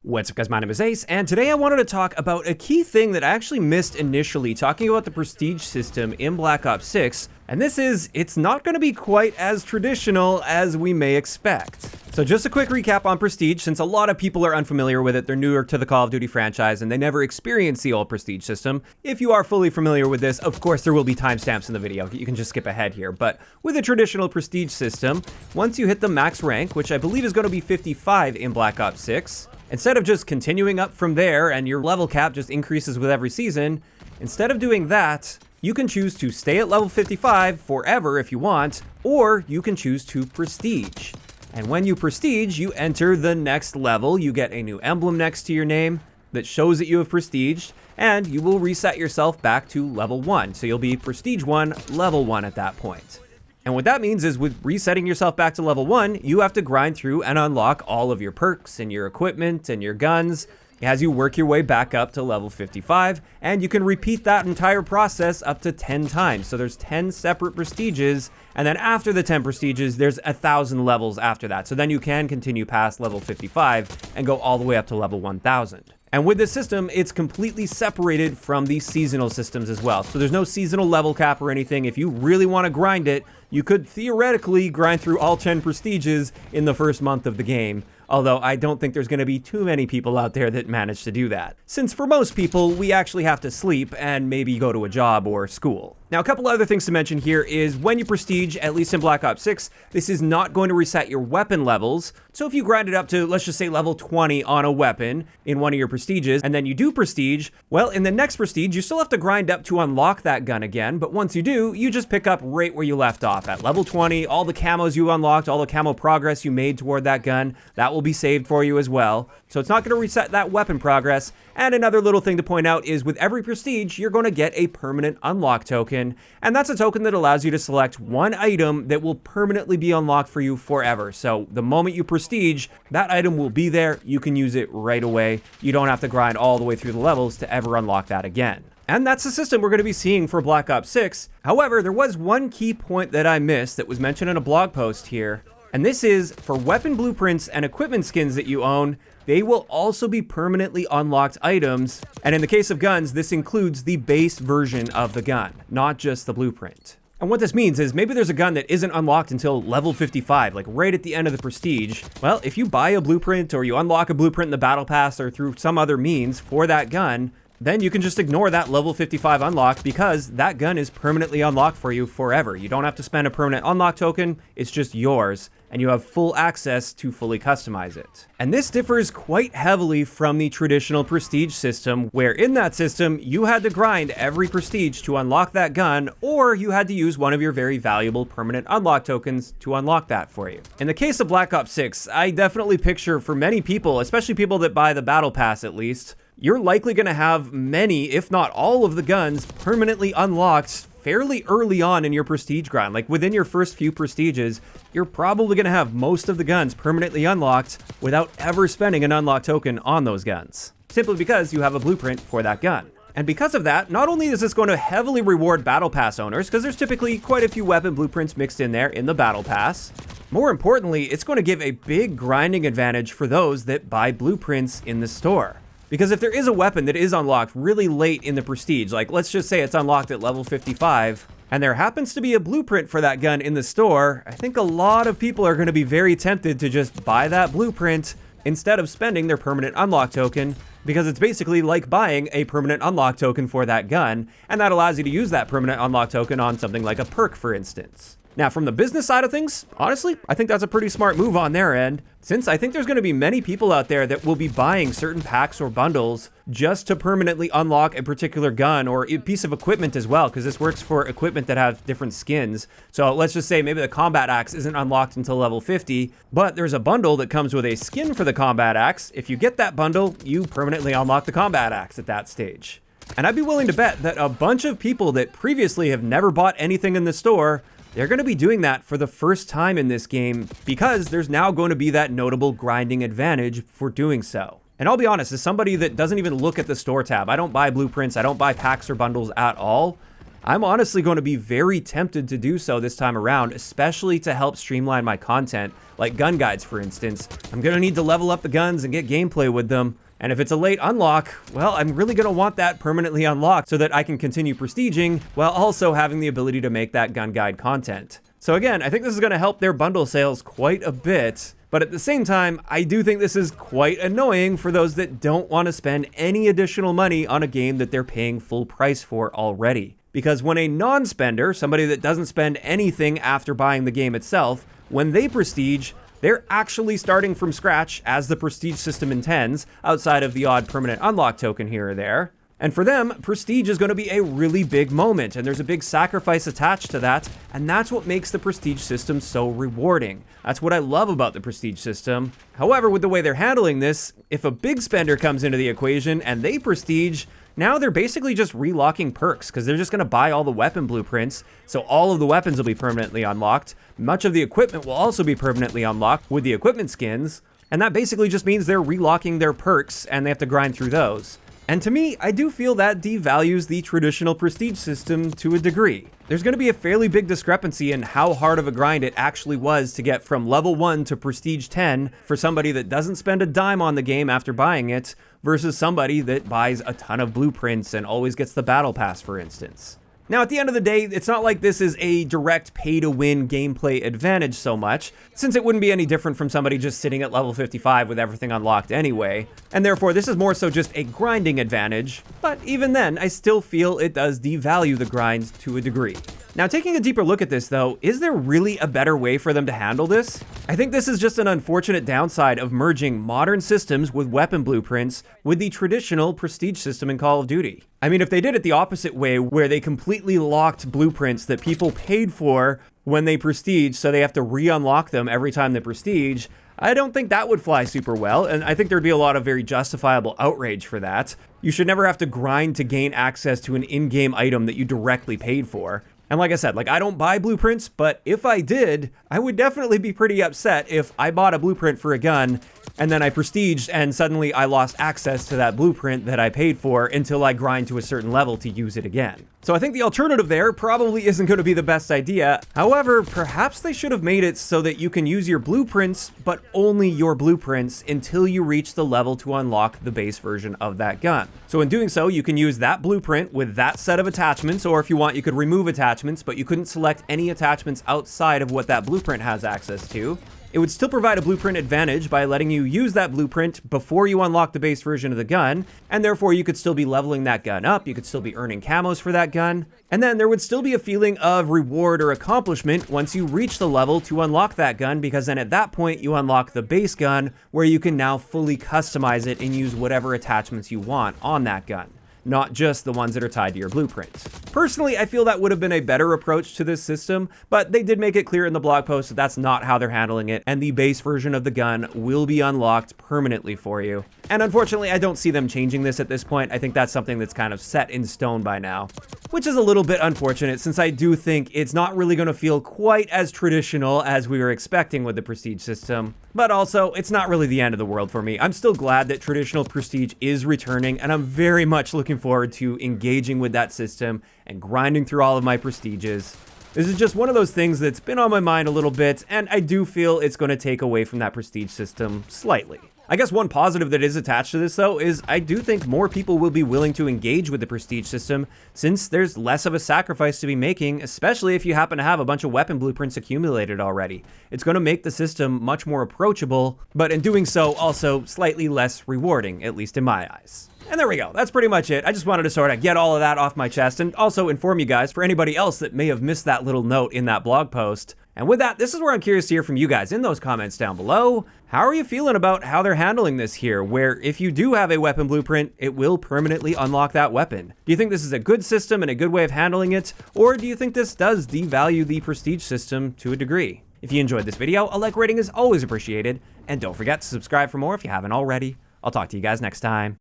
What's up guys, my name is Ace, and today I wanted to talk about a key thing that I actually missed initially talking about the Prestige system in Black Ops 6, and this is, it's not going to be quite as traditional as we may expect. So just a quick recap on Prestige, since a lot of people are unfamiliar with it, they're newer to the Call of Duty franchise, and they never experienced the old Prestige system. If you are fully familiar with this, of course there will be timestamps in the video, you can just skip ahead here, but with a traditional Prestige system, once you hit the max rank, which I believe is going to be 55 in Black Ops 6, instead of just continuing up from there and your level cap just increases with every season, instead of doing that, you can choose to stay at level 55 forever if you want, or you can choose to Prestige. And when you Prestige, you enter the next level, you get a new emblem next to your name that shows that you have Prestiged, and you will reset yourself back to level 1. So you'll be Prestige 1, level 1 at that point. And what that means is with resetting yourself back to level 1, you have to grind through and unlock all of your perks and your equipment and your guns as you work your way back up to level 55, and you can repeat that entire process up to 10 times. So there's 10 separate prestiges, and then after the 10 prestiges, there's 1,000 levels after that. So then you can continue past level 55 and go all the way up to level 1,000. And with this system, it's completely separated from the seasonal systems as well. So there's no seasonal level cap or anything. If you really want to grind it, you could theoretically grind through all 10 prestiges in the first month of the game. Although I don't think there's going to be too many people out there that manage to do that. Since for most people, we actually have to sleep and maybe go to a job or school. Now, a couple other things to mention here is when you Prestige, at least in Black Ops 6, this is not going to reset your weapon levels. So if you grind it up to, let's just say level 20 on a weapon in one of your Prestiges, and then you do Prestige, well, in the next Prestige, you still have to grind up to unlock that gun again. But once you do, you just pick up right where you left off at level 20, all the camos you unlocked, all the camo progress you made toward that gun, that will be saved for you as well. So it's not going to reset that weapon progress. And another little thing to point out is with every Prestige, you're going to get a permanent unlock token. And that's a token that allows you to select one item that will permanently be unlocked for you forever. So the moment you Prestige, that item will be there. You can use it right away. You don't have to grind all the way through the levels to ever unlock that again. And that's the system we're going to be seeing for Black Ops 6. However, there was one key point that I missed that was mentioned in a blog post here. And this is for weapon blueprints and equipment skins that you own, they will also be permanently unlocked items. And in the case of guns, this includes the base version of the gun, not just the blueprint. And what this means is maybe there's a gun that isn't unlocked until level 55, like right at the end of the Prestige. Well, if you buy a blueprint or you unlock a blueprint in the Battle Pass or through some other means for that gun, then you can just ignore that level 55 unlock because that gun is permanently unlocked for you forever. You don't have to spend a permanent unlock token, it's just yours, and you have full access to fully customize it. And this differs quite heavily from the traditional Prestige system, where in that system, you had to grind every Prestige to unlock that gun, or you had to use one of your very valuable permanent unlock tokens to unlock that for you. In the case of Black Ops 6, I definitely picture for many people, especially people that buy the Battle Pass at least, you're likely going to have many, if not all of the guns permanently unlocked fairly early on in your Prestige grind. Like within your first few Prestiges, you're probably going to have most of the guns permanently unlocked without ever spending an unlock token on those guns, simply because you have a blueprint for that gun. And because of that, not only is this going to heavily reward Battle Pass owners, because there's typically quite a few weapon blueprints mixed in there in the Battle Pass, more importantly, it's going to give a big grinding advantage for those that buy blueprints in the store. Because if there is a weapon that is unlocked really late in the Prestige, like let's just say it's unlocked at level 55, and there happens to be a blueprint for that gun in the store, I think a lot of people are going to be very tempted to just buy that blueprint instead of spending their permanent unlock token, because it's basically like buying a permanent unlock token for that gun, and that allows you to use that permanent unlock token on something like a perk, for instance. Now, from the business side of things, honestly, I think that's a pretty smart move on their end, since I think there's going to be many people out there that will be buying certain packs or bundles just to permanently unlock a particular gun or a piece of equipment as well, because this works for equipment that have different skins. So let's just say maybe the combat axe isn't unlocked until level 50, but there's a bundle that comes with a skin for the combat axe. If you get that bundle, you permanently unlock the combat axe at that stage. And I'd be willing to bet that a bunch of people that previously have never bought anything in the store, they're going to be doing that for the first time in this game because there's now going to be that notable grinding advantage for doing so. And I'll be honest, as somebody that doesn't even look at the store tab, I don't buy blueprints, I don't buy packs or bundles at all. I'm honestly going to be very tempted to do so this time around, especially to help streamline my content, like gun guides for instance. I'm going to need to level up the guns and get gameplay with them. And if it's a late unlock, well, I'm really going to want that permanently unlocked so that I can continue prestiging while also having the ability to make that gun guide content. So again, I think this is going to help their bundle sales quite a bit. But at the same time, I do think this is quite annoying for those that don't want to spend any additional money on a game that they're paying full price for already. Because when a non-spender, somebody that doesn't spend anything after buying the game itself, when they prestige, they're actually starting from scratch as the prestige system intends, outside of the odd permanent unlock token here or there. And for them, prestige is going to be a really big moment, and there's a big sacrifice attached to that, and that's what makes the prestige system so rewarding. That's what I love about the prestige system. However, with the way they're handling this, if a big spender comes into the equation and they prestige, now they're basically just relocking perks, because they're just going to buy all the weapon blueprints, so all of the weapons will be permanently unlocked. Much of the equipment will also be permanently unlocked with the equipment skins, and that basically just means they're relocking their perks, and they have to grind through those. And to me, I do feel that devalues the traditional prestige system to a degree. There's going to be a fairly big discrepancy in how hard of a grind it actually was to get from level 1 to prestige 10 for somebody that doesn't spend a dime on the game after buying it versus somebody that buys a ton of blueprints and always gets the battle pass, for instance. Now, at the end of the day, it's not like this is a direct pay-to-win gameplay advantage so much, since it wouldn't be any different from somebody just sitting at level 55 with everything unlocked anyway, and therefore this is more so just a grinding advantage, but even then, I still feel it does devalue the grind to a degree. Now, taking a deeper look at this though, is there really a better way for them to handle this? I think this is just an unfortunate downside of merging modern systems with weapon blueprints with the traditional prestige system in Call of Duty. I mean, if they did it the opposite way, where they completely locked blueprints that people paid for when they prestige, so they have to re-unlock them every time they prestige, I don't think that would fly super well, and I think there'd be a lot of very justifiable outrage for that. You should never have to grind to gain access to an in-game item that you directly paid for. And like I said, I don't buy blueprints, but if I did, I would definitely be pretty upset if I bought a blueprint for a gun and then I prestiged and suddenly I lost access to that blueprint that I paid for until I grind to a certain level to use it again. So I think the alternative there probably isn't going to be the best idea. However, perhaps they should have made it so that you can use your blueprints, but only your blueprints until you reach the level to unlock the base version of that gun. So in doing so, you can use that blueprint with that set of attachments, or if you want, you could remove attachments, but you couldn't select any attachments outside of what that blueprint has access to. It would still provide a blueprint advantage by letting you use that blueprint before you unlock the base version of the gun, and therefore you could still be leveling that gun up, you could still be earning camos for that gun, and then there would still be a feeling of reward or accomplishment once you reach the level to unlock that gun, because then at that point you unlock the base gun, where you can now fully customize it and use whatever attachments you want on that gun, not just the ones that are tied to your blueprint. Personally, I feel that would have been a better approach to this system, but they did make it clear in the blog post that that's not how they're handling it, and the base version of the gun will be unlocked permanently for you. And unfortunately, I don't see them changing this at this point. I think that's something that's kind of set in stone by now, which is a little bit unfortunate, since I do think it's not really going to feel quite as traditional as we were expecting with the prestige system. But also, it's not really the end of the world for me. I'm still glad that traditional prestige is returning, and I'm very much looking forward to engaging with that system and grinding through all of my prestiges. This is just one of those things that's been on my mind a little bit, and I do feel it's going to take away from that prestige system slightly. I guess one positive that is attached to this, though, is I do think more people will be willing to engage with the prestige system, since there's less of a sacrifice to be making, especially if you happen to have a bunch of weapon blueprints accumulated already. It's going to make the system much more approachable, but in doing so, also slightly less rewarding, at least in my eyes. And there we go. That's pretty much it. I just wanted to sort of get all of that off my chest and also inform you guys for anybody else that may have missed that little note in that blog post. And with that, this is where I'm curious to hear from you guys in those comments down below. How are you feeling about how they're handling this here, where if you do have a weapon blueprint, it will permanently unlock that weapon? Do you think this is a good system and a good way of handling it, or do you think this does devalue the prestige system to a degree? If you enjoyed this video, a like rating is always appreciated, and don't forget to subscribe for more if you haven't already. I'll talk to you guys next time.